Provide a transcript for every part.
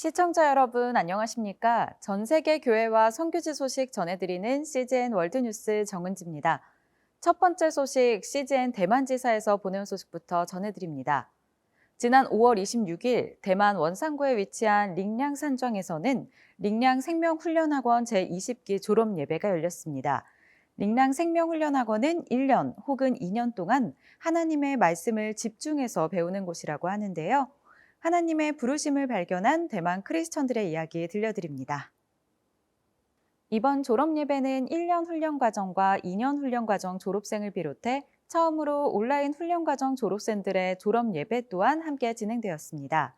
시청자 여러분 안녕하십니까? 전 세계 교회와 선교지 소식 전해드리는 CGN 월드뉴스 정은지입니다. 첫 번째 소식 CGN 대만지사에서 보내온 소식부터 전해드립니다. 지난 5월 26일 대만 원산구에 위치한 링량 산庄에서는 링량 생명훈련학원 제20기 졸업 예배가 열렸습니다. 링량 생명훈련학원은 1년 혹은 2년 동안 하나님의 말씀을 집중해서 배우는 곳이라고 하는데요. 하나님의 부르심을 발견한 대만 크리스천들의 이야기 들려드립니다. 이번 졸업 예배는 1년 훈련 과정과 2년 훈련 과정 졸업생을 비롯해 처음으로 온라인 훈련 과정 졸업생들의 졸업 예배 또한 함께 진행되었습니다.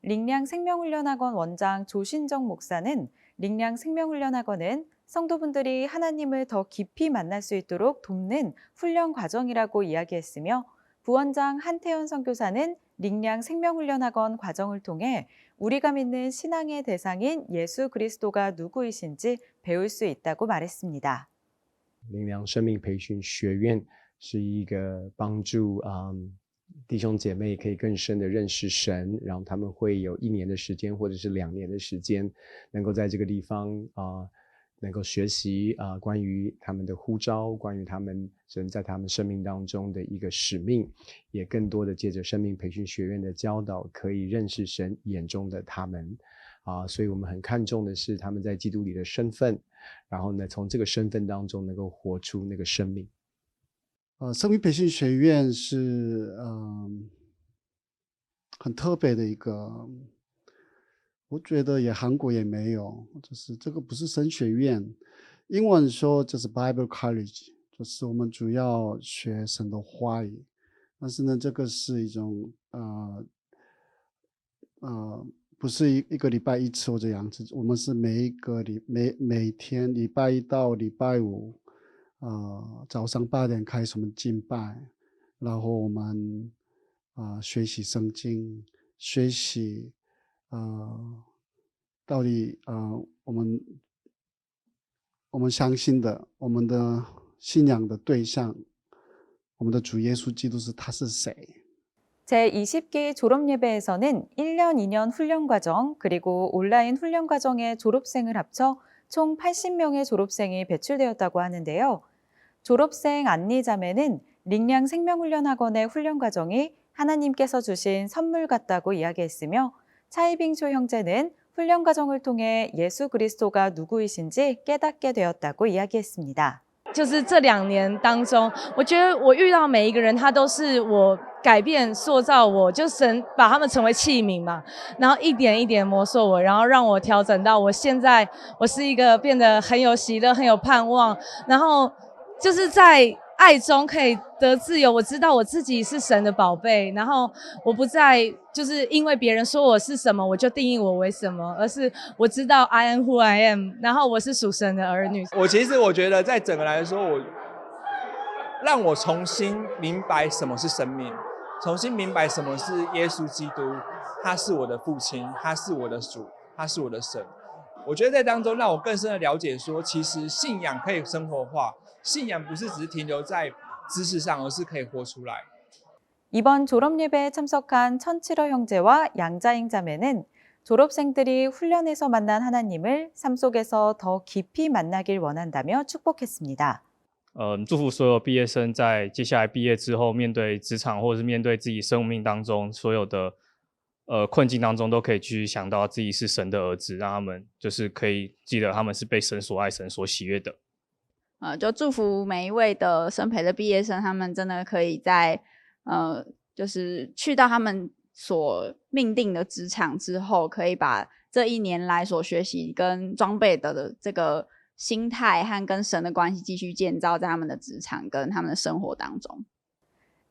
링량 생명훈련학원 원장 조신정 목사는 링량 생명훈련학원은 성도분들이 하나님을 더 깊이 만날 수 있도록 돕는 훈련 과정이라고 이야기했으며 부원장 한태현 선교사는 링량 생명훈련학원 과정을 통해 우리가 믿는 신앙의 대상인 예수 그리스도가 누구이신지 배울 수 있다고 말했습니다. 灵粮生命培训学院是一个帮助弟兄姐妹可以更深的认识神，然后他们会有1年的时间或者是2年的时间，能够在这个地方能够学习关于他们的呼召，关于他们神在他们生命当中的一个使命，也更多的借着生命培训学院的教导，可以认识神眼中的他们所以我们很看重的是他们在基督里的身份，然后呢，从这个身份当中能够活出那个生命。生命培训学院是很特别的一个，我觉得韩国也没有，就是这个不是神学院，英文说就是 Bible College， 就是我们主要学神的话语，但是呢，这个是一种不是一个礼拜1次或者2次，我们是每天礼拜1到礼拜5。早上8点开始我们敬拜，然后我们学习圣经，学习到底我们相信的，我们的信仰的对象，我们的主耶稣基督他是谁？ 제20기 졸업예배에서는 1년, 2년 훈련 과정, 그리고 온라인 훈련 과정의 졸업생을 합쳐 총 80명의 졸업생이 배출되었다고 하는데요. 졸업생 안리자매는 링량 생명훈련학원의 훈련 과정이 하나님께서 주신 선물 같다고 이야기했으며 차이빙초 형제는 훈련 과정을 통해 예수 그리스도가 누구이신지 깨닫게 되었다고 이야기했습니다. 就是这2年当中，我觉得我遇到每一个人，他都是我改变、塑造我，就神把他们成为器皿嘛，然后一点一点磨塑我，然后让我调整到我现在，我是一个变得很有喜乐、很有盼望，然后就是在爱中可以得自由。我知道我自己是神的宝贝，然后我不再就是因为别人说我是什么，我就定义我为什么，而是我知道 I am who I am， 然后我是属神的儿女。其实我觉得在整个来说，让我重新明白什么是生命，重新明白什么是耶稣基督，他是我的父亲，他是我的主，他是我的神。我觉得在当中让我更深的了解说，其实信仰可以生活化，信仰不是只是停留在知识上，而是可以活出来。 이번 졸업예배에 참석한 천칠호 형제와 양자잉 자매는 졸업생들이 훈련에서 만난 하나님을 삶 속에서 더 깊이 만나길 원한다며 축복했습니다. 祝福所有毕业生在接下来毕业之后，面对职场或者是面对自己生命当中所有的困境当中，都可以去想到自己是神的儿子，让他们就是可以记得他们是被神所爱、神所喜悦的。就祝福每一位的生培的毕业生，他们真的可以在就是去到他们所命定的职场之后，可以把这1年来所学习跟装备的这个心态和跟神的关系继续建造在他们的职场跟他们的生活当中。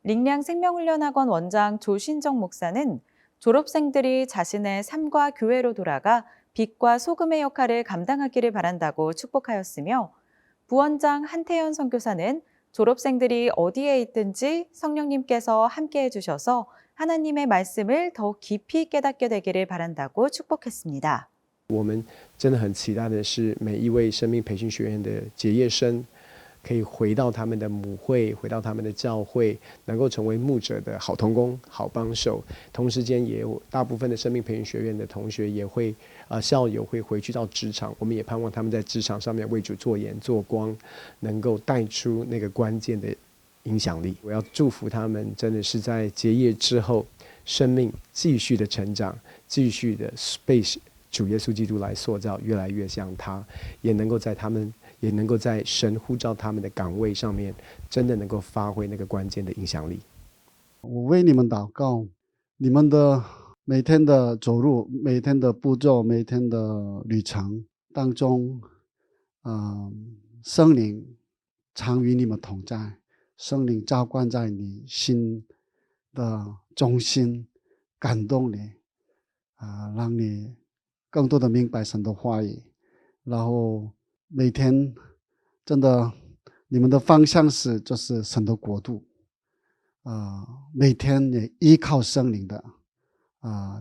링량 생명훈련학원 원장 조신정 목사는 졸업생들이 자신의 삶과 교회로 돌아가 빛과 소금의 역할을 감당하기를 바란다고 축복하였으며 부원장 한태현 선교사는 졸업생들이 어디에 있든지 성령님께서 함께해 주셔서 하나님의 말씀을 더 깊이 깨닫게 되기를 바란다고 축복했습니다. 我们真的很期待的是每一位生命培训学院的结业生可以回到他们的母会，回到他们的教会，能够成为牧者的好同工、好帮手。同时间也有大部分的生命培训学院的同学也会校友会回去到职场，我们也盼望他们在职场上面为主做盐做光，能够带出那个关键的影响力。我要祝福他们，真的是在结业之后，生命继续的成长，继续的被主耶稣基督来塑造，越来越像他，也能够在神呼召他们的岗位上面，真的能够发挥那个关键的影响力。我为你们祷告，你们的每天的走路，每天的步骤，每天的旅程当中，圣灵常与你们同在，圣灵浇灌在你心的中心，感动你，让你更多的明白神的话语，然后每天真的你们的方向就是神的国度，每天也依靠圣灵的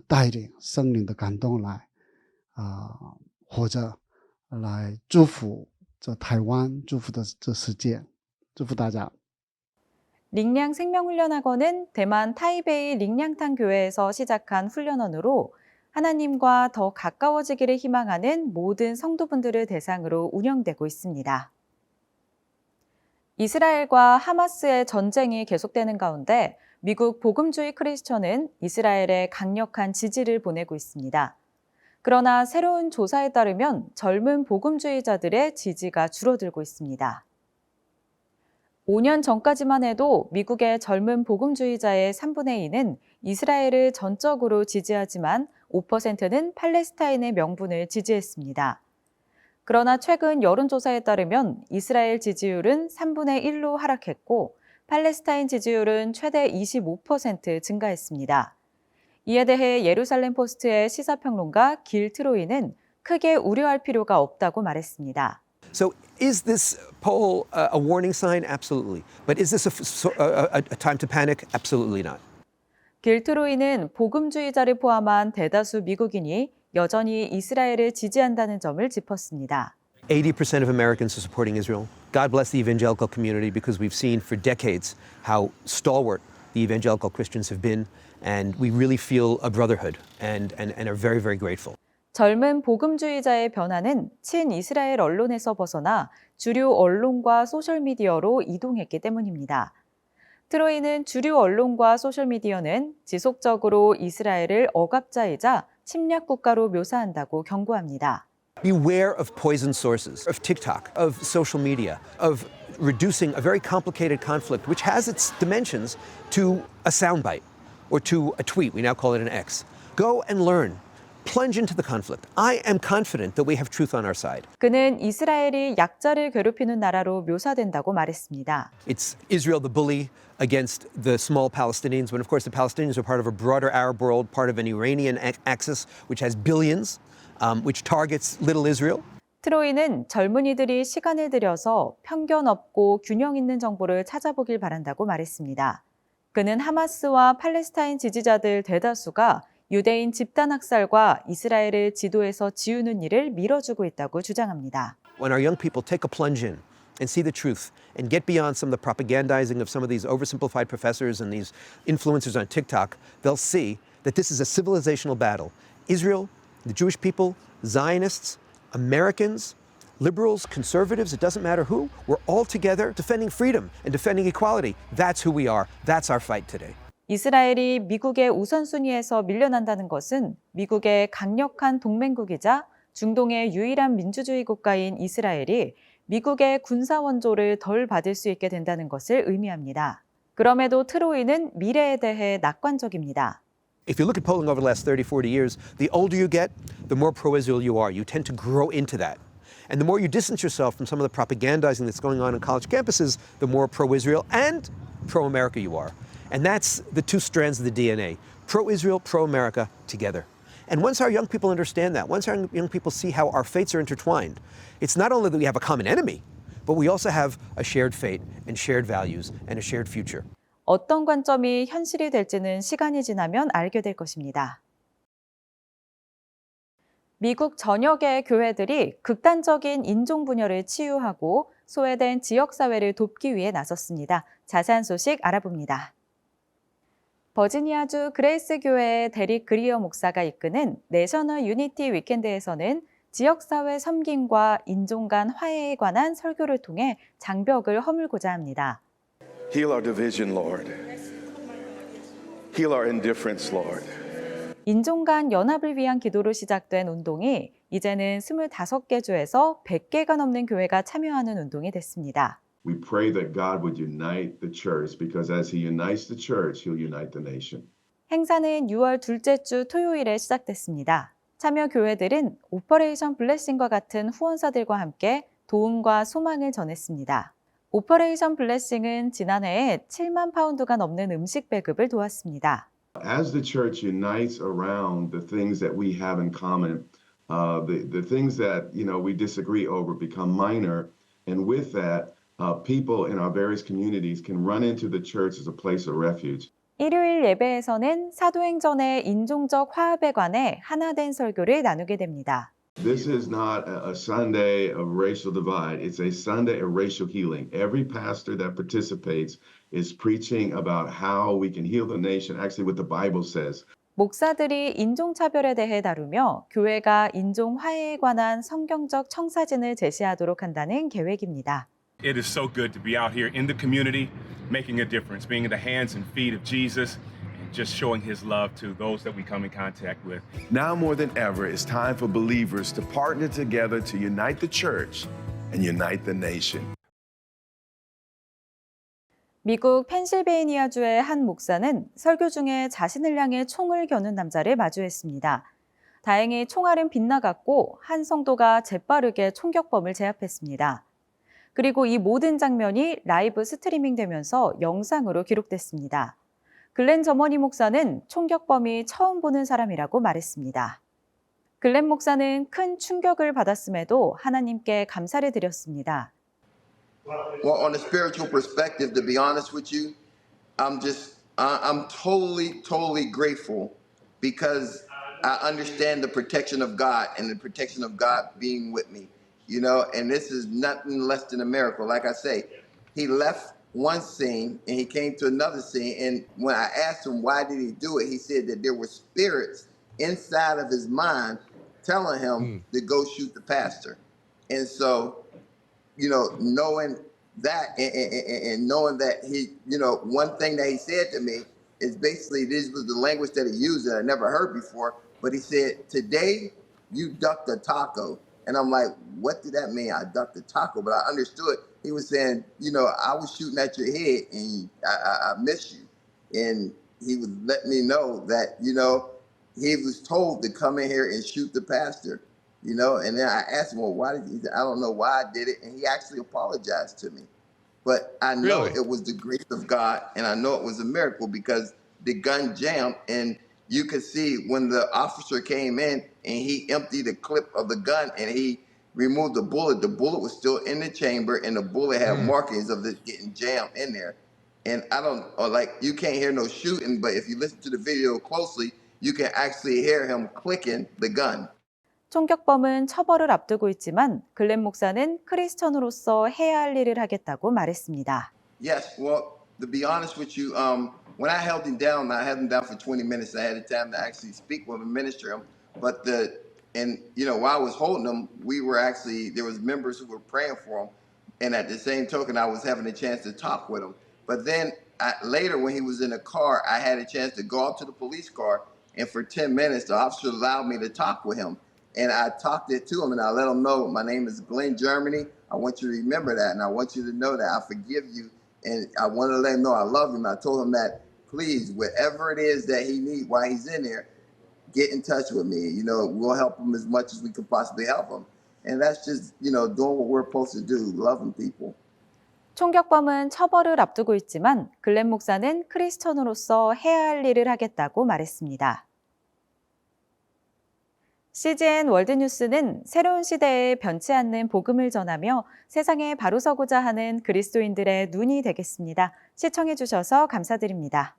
带领，圣灵的感动来活着，来祝福这台湾，祝福的这世界，祝福大家。 링량 생명훈련학원은 대만 타이베이 링량탕 교회에서 시작한 훈련원으로 하나님과 더 가까워지기를 희망하는 모든 성도분들을 대상으로 운영되고 있습니다. 이스라엘과 하마스의 전쟁이 계속되는 가운데 미국 복음주의 크리스천은 이스라엘에 강력한 지지를 보내고 있습니다. 그러나 새로운 조사에 따르면 젊은 복음주의자들의 지지가 줄어들고 있습니다. 5년 전까지만 해도 미국의 젊은 복음주의자의 3분의 2는 이스라엘을 전적으로 지지하지만 5%는 팔레스타인의 명분을 지지했습니다. 그러나 최근 여론조사에 따르면 이스라엘 지지율은 3분의 1로 하락했고 팔레스타인 지지율은 최대 25% 증가했습니다. 이에 대해 예루살렘 포스트의 시사평론가 길 트로이는 크게 우려할 필요가 없다고 말했습니다. So is this poll a warning sign? Absolutely. But is this a time to panic? Absolutely not. 길 트로이는 복음주의자를 포함한 대다수 미국인이 여전히 이스라엘을 지지한다는 점을 짚었습니다. 80% of Americans are supporting Israel. God bless the evangelical community because we've seen for decades how stalwart the evangelical Christians have been, and we really feel a brotherhood and are very, very grateful. 젊은 복음주의자의 변화는 친이스라엘 언론에서 벗어나 주류 언론과 소셜미디어로 이동했기 때문입니다. 트로이는 주류 언론과 소셜미디어는 지속적으로 이스라엘을 억압자이자 침략 국가로 묘사한다고 경고합니다. Beware of poison sources, of TikTok, of social media, of reducing a very complicated conflict, which has its dimensions, to a soundbite or to a tweet. We now call it an X. Go and learn. Plunge into the conflict. I am confident that we have truth on our side. 그는 이스라엘이 약자를 괴롭히는 나라로 묘사된다고 말했습니다. It's Israel the bully against the small Palestinians, when of course the Palestinians are part of a broader Arab world, part of an Iranian axis, which has billions, which targets little Israel. 트로이는 젊은이들이 시간을 들여서 편견 없고 균형 있는 정보를 찾아보길 바란다고 말했습니다. 그는 하마스와 팔레스타인 지지자들 대다수가 유대인 집단 학살과 이스라엘을 지도에서 지우는 일을 밀어주고 있다고 주장합니다. When our young people take a plunge in and see the truth and get beyond some of the propagandizing of some of these oversimplified professors and these influencers on TikTok, they'll see that this is a civilizational battle. Israel, the Jewish people, Zionists, Americans, liberals, conservatives, it doesn't matter who, we're all together defending freedom and defending equality. That's who we are. That's our fight today. 이스라엘이 미국의 우선순위에서 밀려난다는 것은 미국의 강력한 동맹국이자 중동의 유일한 민주주의 국가인 이스라엘이 미국의 군사 원조를 덜 받을 수 있게 된다는 것을 의미합니다. 그럼에도 트로이는 미래에 대해 낙관적입니다. If you look at polling over the last 30, 40 years, the older you get, the more pro-Israel you are. You tend to grow into that. And the more you distance yourself from some of the propagandizing that's going on college campuses, the more pro-Israel and pro-America you are. And that's the two strands of the DNA, pro-Israel, pro-America together. And once our young people understand that, once our young people see how our fates are intertwined, it's not only that we have a common enemy, but we also have a shared fate and shared values and a shared future. 어떤 관점이 현실이 될지는 시간이 지나면 알게 될 것입니다. 미국 전역의 교회들이 극단적인 인종 분열을 치유하고 소외된 지역사회를 돕기 위해 나섰습니다. 자세한 소식 알아봅니다. 버지니아주 그레이스 교회의 데릭 그리어 목사가 이끄는 내셔널 유니티 위켄드에서는 지역사회 섬김과 인종 간 화해에 관한 설교를 통해 장벽을 허물고자 합니다. Heal our division, Lord. Heal our indifference, Lord. 인종 간 연합을 위한 기도로 시작된 운동이 이제는 25개 주에서 100개가 넘는 교회가 참여하는 운동이 됐습니다. We pray that God would unite the church because as He unites the church, He'll unite the nation. 행사는 6월 둘째 주 토요일에 시작됐습니다. 참여 교회들은 오퍼레이션 블레싱과 같은 후원사들과 함께 도움과 소망을 전했습니다. 오퍼레이션 블레싱은 지난해에 7만 파운드가 넘는 음식 배급을 도왔습니다. As the church unites around the things that we have in common, the things that we disagree over become minor, and with that, people in our various communities can run into the church as a place of refuge. 일요일 예배에서는 사도행전의 인종적 화합에 관해 하나된 설교를 나누게 됩니다. This is not a Sunday of racial divide. It's a Sunday of racial healing. Every pastor that participates is preaching about how we can heal the nation, actually what the Bible says. 목사들이 인종차별에 대해 다루며 교회가 인종 화해에 관한 성경적 청사진을 제시하도록 한다는 계획입니다. It is so good to be out here in the community, making a difference, being in the hands and feet of Jesus, and just showing His love to those that we come in contact with. Now more than ever, it's time for believers to partner together to unite the church and unite the nation. 미국 펜실베이니아주의 한 목사는 설교 중에 자신을 향해 총을 겨눈 남자를 마주했습니다. 다행히 총알은 빗나갔고 한 성도가 재빠르게 총격범을 제압했습니다. 그리고 이 모든 장면이 라이브 스트리밍 되면서 영상으로 기록됐습니다. 글렌 저머니 목사는 총격범이 처음 보는 사람이라고 말했습니다. 글렌 목사는 큰 충격을 받았음에도 하나님께 감사를 드렸습니다. Well, on a spiritual perspective, to be honest with you, I'm totally grateful because I understand the protection of God and the protection of God being with me. And this is nothing less than a miracle. Like I say, he left one scene and he came to another scene. And when I asked him why did he do it, he said that there were spirits inside of his mind telling him to go shoot the pastor. And so, knowing that and knowing that he, one thing that he said to me is basically, this was the language that he used that I never heard before. But he said, "Today you ducked a taco." And I'm like, what did that mean? I ducked a taco, but I understood. He was saying, I was shooting at your head and I missed you. And he would let me know that, he was told to come in here and shoot the pastor, and then I asked him, well, why did he? I don't know why I did it. And he actually apologized to me. But I know it was the grace of God. And I know it was a miracle because the gun jammed and you could see when the officer came in and he emptied the clip of the gun and he removed the bullet was still in the chamber and the bullet had markings of it getting jammed in there. And you can't hear no shooting, but if you listen to the video closely, you can actually hear him clicking the gun. 총격범은 처벌을 앞두고 있지만 글렌 목사는 크리스천으로서 해야 할 일을 하겠다고 말했습니다. Yes, well, to be honest with you, when I held him down for 20 minutes. I had the time to actually speak with him, minister him. But while I was holding him, there was members who were praying for him. And at the same token, I was having a chance to talk with him. But then later when he was in the car, I had a chance to go out to the police car. And for 10 minutes, the officer allowed me to talk with him. And I talked it to him and I let him know, my name is Glenn Germany. I want you to remember that. And I want you to know that I forgive you. And I wanted to let him know I love him. I told him that, please, whatever it is that he needs while he's in there, get in touch with me. We'll help him as much as we can possibly help him. And that's just, doing what we're supposed to do, loving people. 총격범은 처벌을 앞두고 있지만 글렌 목사는 크리스천으로서 해야 할 일을 하겠다고 말했습니다. CGN 월드뉴스는 새로운 시대에 변치 않는 복음을 전하며 세상에 바로 서고자 하는 그리스도인들의 눈이 되겠습니다. 시청해 주셔서 감사드립니다.